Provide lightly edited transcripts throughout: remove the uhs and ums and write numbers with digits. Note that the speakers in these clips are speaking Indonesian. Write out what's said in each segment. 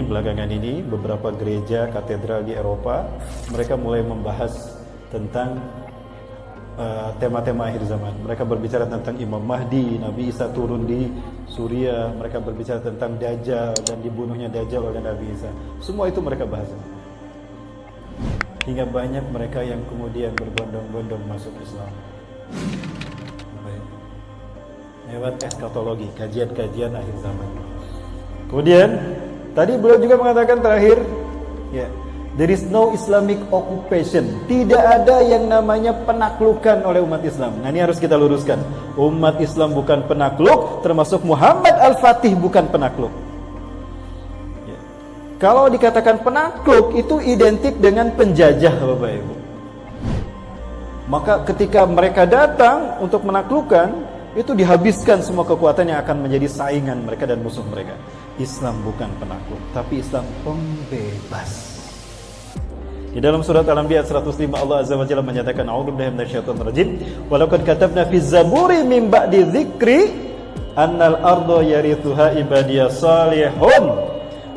belakangan ini beberapa gereja katedral di Eropa mereka mulai membahas tentang tema-tema akhir zaman. Mereka berbicara tentang Imam Mahdi, Nabi Isa turun di Suriah, mereka berbicara tentang Dajjal dan dibunuhnya Dajjal oleh Nabi Isa. Semua itu mereka bahas. Hingga banyak mereka yang kemudian berbondong-bondong masuk Islam. Lewat eskatologi, kajian-kajian akhir zaman. Kemudian tadi beliau juga mengatakan terakhir, ya, there is no Islamic occupation. Tidak ada yang namanya penaklukan oleh umat Islam. Nah, ini harus kita luruskan. Umat Islam bukan penakluk, termasuk Muhammad Al-Fatih bukan penakluk. Ya. Kalau dikatakan penakluk itu identik dengan penjajah, Bapak Ibu. Maka ketika mereka datang untuk menaklukkan, itu dihabiskan semua kekuatan yang akan menjadi saingan mereka dan musuh mereka. Islam bukan penakluk, tapi Islam pembebas. Di dalam surat Al-Anbiya 105 Allah Azza wa Jalla menyatakan, a'udzubillahi minasyaitonir rajim, wa laqad katabna fi zaburi min ba'di dzikri annal arda yarithuha ibadiyas salihun.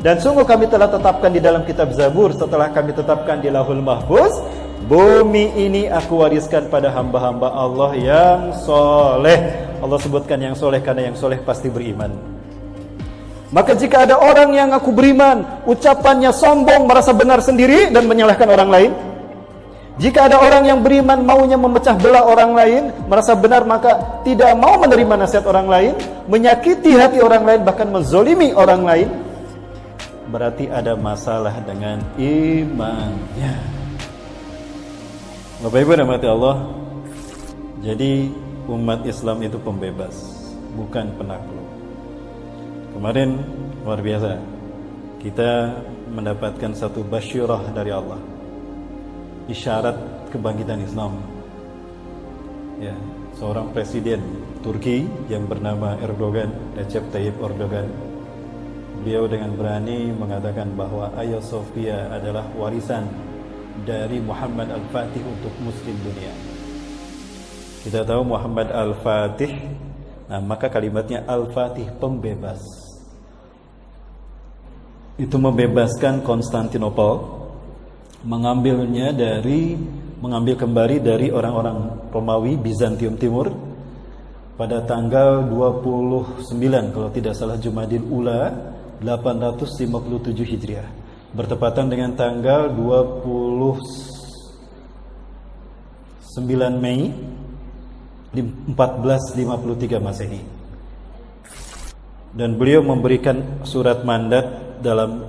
Dan sungguh kami telah tetapkan di dalam kitab Zabur setelah kami tetapkan di Lauhul Mahfuz, bumi ini aku wariskan pada hamba-hamba Allah yang soleh. Allah sebutkan yang soleh karena yang soleh pasti beriman. Maka jika ada orang yang aku beriman, ucapannya sombong, merasa benar sendiri dan menyalahkan orang lain. Jika ada orang yang beriman maunya memecah belah orang lain, merasa benar maka tidak mau menerima nasihat orang lain, menyakiti hati orang lain, bahkan menzolimi orang lain, berarti ada masalah dengan imannya. Bapak Ibu rahmati Allah, jadi umat Islam itu pembebas, bukan penakluk. Kemarin luar biasa, kita mendapatkan satu basyirah dari Allah, isyarat kebangkitan Islam. Ya, seorang presiden Turki yang bernama Erdogan, Recep Tayyip Erdogan, beliau dengan berani mengatakan bahwa Hagia Sophia adalah warisan dari Muhammad Al-Fatih untuk Muslim dunia. Kita tahu Muhammad Al-Fatih, nah maka kalimatnya Al-Fatih pembebas. Itu membebaskan Konstantinopel, mengambil kembali dari orang-orang Romawi Bizantium Timur pada tanggal 29 kalau tidak salah Jumadil Ula 857 Hijriah, bertepatan dengan tanggal 29 Mei 1453 Masehi. Dan beliau memberikan surat mandat dalam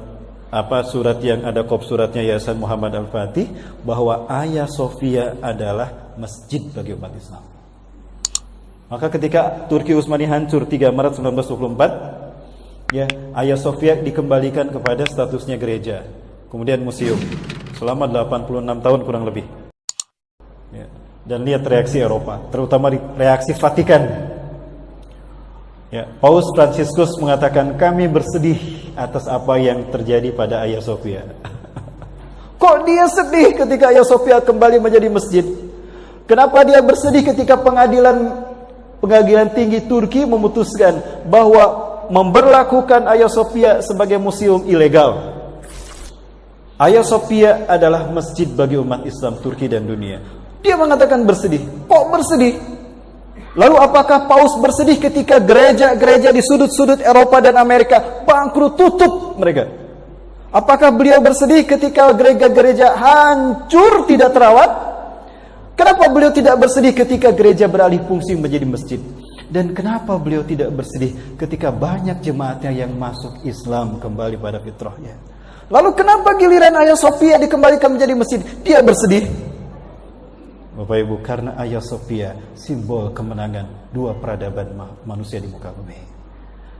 surat yang ada kop suratnya Yayasan Muhammad Al-Fatih bahwa Hagia Sophia adalah masjid bagi umat Islam. Maka ketika Turki Utsmani hancur 3 Maret 1924, ya, Hagia Sophia dikembalikan kepada statusnya gereja, kemudian museum selama 86 tahun kurang lebih. Ya. Dan lihat reaksi Eropa, terutama reaksi Vatikan. Ya, Paus Fransiskus mengatakan kami bersedih atas apa yang terjadi pada Hagia Sophia. Kok dia sedih ketika Hagia Sophia kembali menjadi masjid? Kenapa dia bersedih ketika pengadilan tinggi Turki memutuskan bahwa memberlakukan Hagia Sophia sebagai museum ilegal? Hagia Sophia adalah masjid bagi umat Islam Turki dan dunia. Dia mengatakan bersedih. Kok bersedih? Lalu apakah Paus bersedih ketika gereja-gereja di sudut-sudut Eropa dan Amerika bangkrut, tutup mereka? Apakah beliau bersedih ketika gereja-gereja hancur, tidak terawat? Kenapa beliau tidak bersedih ketika gereja beralih fungsi menjadi masjid? Dan kenapa beliau tidak bersedih ketika banyak jemaatnya yang masuk Islam kembali pada fitrahnya? Lalu kenapa giliran Hagia Sophia dikembalikan menjadi masjid, dia bersedih? Bapak Ibu, karena Hagia Sophia simbol kemenangan dua peradaban manusia di muka bumi.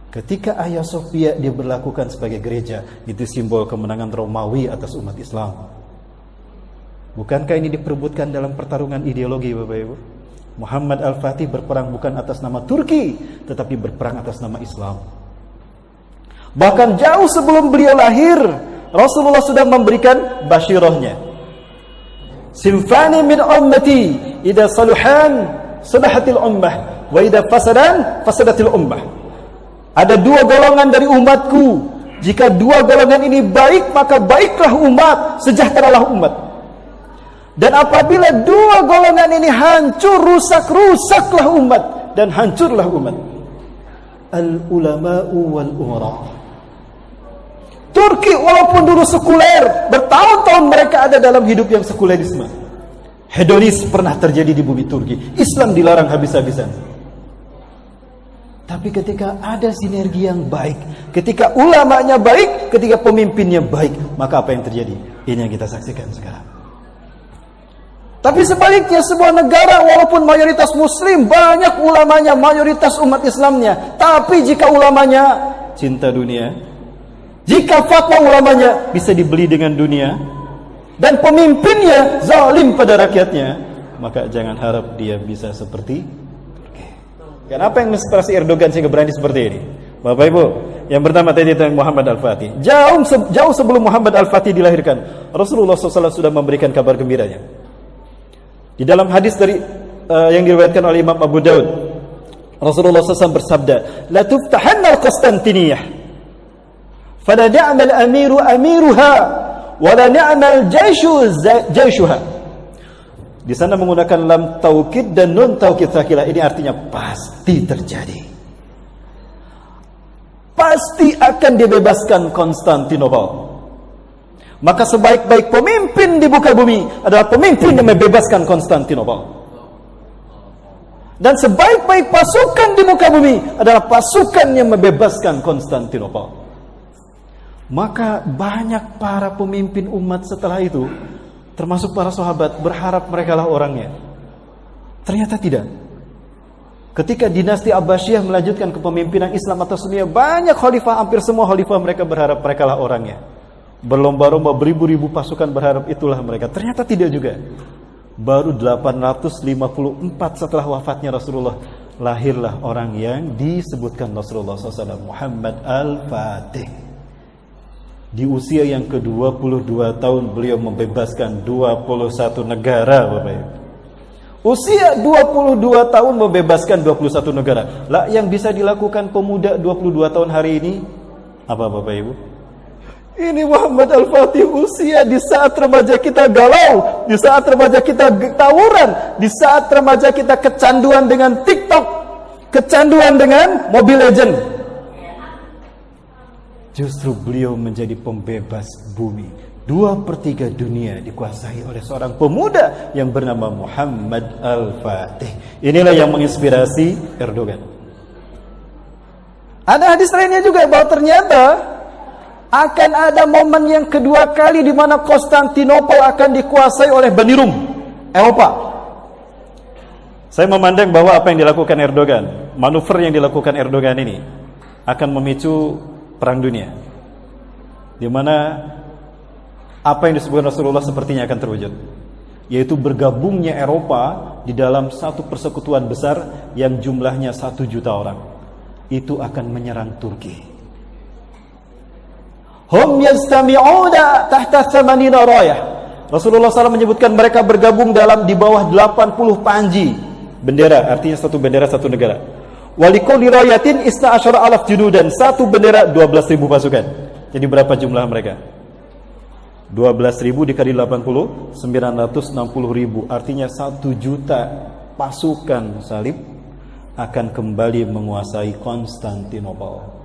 Ketika Hagia Sophia diberlakukan sebagai gereja, itu simbol kemenangan Romawi atas umat Islam. Bukankah ini diperebutkan dalam pertarungan ideologi, Bapak Ibu? Muhammad Al-Fatih berperang bukan atas nama Turki, tetapi berperang atas nama Islam. Bahkan jauh sebelum beliau lahir, Rasulullah sudah memberikan basyirahnya. Sinfani min ummati idza saluhan salahatil ummah wa idza fasadan fasadatil ummah. Ada dua golongan dari umatku Jika dua golongan ini baik, maka baiklah umat, sejahteralah umat. Dan apabila dua golongan ini hancur, rusak, rusaklah umat dan hancurlah umat. Al-ulama'u wal-umara. Turki walaupun dulu sekuler, bertahun-tahun mereka ada dalam hidup yang sekulerisme. Hedonis pernah terjadi di bumi Turki. Islam dilarang habis-habisan. Tapi ketika ada sinergi yang baik, ketika ulamanya baik, ketika pemimpinnya baik, maka apa yang terjadi? Ini yang kita saksikan sekarang. Tapi sebaliknya, sebuah negara walaupun mayoritas muslim, banyak ulamanya, mayoritas umat Islamnya, tapi jika ulamanya cinta dunia, jika fatwa ulamanya bisa dibeli dengan dunia, dan pemimpinnya zalim pada rakyatnya, maka jangan harap dia bisa seperti Turki. Kenapa yang menginspirasi Erdogan sehingga berani seperti ini? Bapak Ibu, yang pertama tadi tentang Muhammad Al-Fatih. Jauh sebelum Muhammad Al-Fatih dilahirkan, Rasulullah SAW sudah memberikan kabar gembiranya. Di dalam hadis dari yang diriwayatkan oleh Imam Abu Daud, Rasulullah SAW bersabda, "La tuftahanna al-Qustantiniyah, fala ni'mal amiru amiruha, wa la ni'mal jaishuha." Di sana menggunakan lam taukid dan nun taukid tsakilah. Ini artinya pasti terjadi. Pasti akan dibebaskan Konstantinopel. Maka sebaik-baik pemimpin di muka bumi adalah pemimpin yang membebaskan Konstantinopel. Dan sebaik-baik pasukan di muka bumi adalah pasukan yang membebaskan Konstantinopel. Maka banyak para pemimpin umat setelah itu, termasuk para sahabat, berharap mereka lah orangnya. Ternyata tidak. Ketika dinasti Abbasiyah melanjutkan kepemimpinan Islam atas dunia, banyak khalifah, hampir semua khalifah mereka berharap mereka lah orangnya. Berlomba-lomba, beribu-ribu pasukan berharap itulah mereka. Ternyata tidak juga. Baru 854 setelah wafatnya Rasulullah, lahirlah orang yang disebutkan Rasulullah SAW, Muhammad Al-Fatih. Di usia yang ke-22 tahun beliau membebaskan 21 negara, Bapak Ibu. Usia 22 tahun membebaskan 21 negara. Lah yang bisa dilakukan pemuda 22 tahun hari ini apa, Bapak Ibu? Ini Muhammad Al-Fatih usia di saat remaja kita galau, di saat remaja kita tawuran, di saat remaja kita kecanduan dengan TikTok, kecanduan dengan Mobile Legend. Justru beliau menjadi pembebas bumi. 2/3 dunia dikuasai oleh seorang pemuda yang bernama Muhammad Al-Fatih. Inilah yang menginspirasi Erdogan. Ada hadis lainnya juga bahwa ternyata akan ada momen yang kedua kali di mana Konstantinopel akan dikuasai oleh Bani Rum, Eropa. Saya memandang bahwa apa yang dilakukan Erdogan, manuver yang dilakukan Erdogan ini akan memicu perang dunia, di mana apa yang disebutkan Rasulullah sepertinya akan terwujud, yaitu bergabungnya Eropa di dalam satu persekutuan besar yang jumlahnya 1 juta orang. Itu akan menyerang Turki. Hum yastami'una tahta 80 rayah. Rasulullah SAW menyebutkan mereka bergabung di bawah 80 panji bendera, artinya satu bendera satu negara. Walikulli rayatin 12,000 junudan, satu bendera 12.000 pasukan. Jadi berapa jumlah mereka? 12.000 dikali 80, 960.000. Artinya 1 juta pasukan salib akan kembali menguasai Konstantinopel.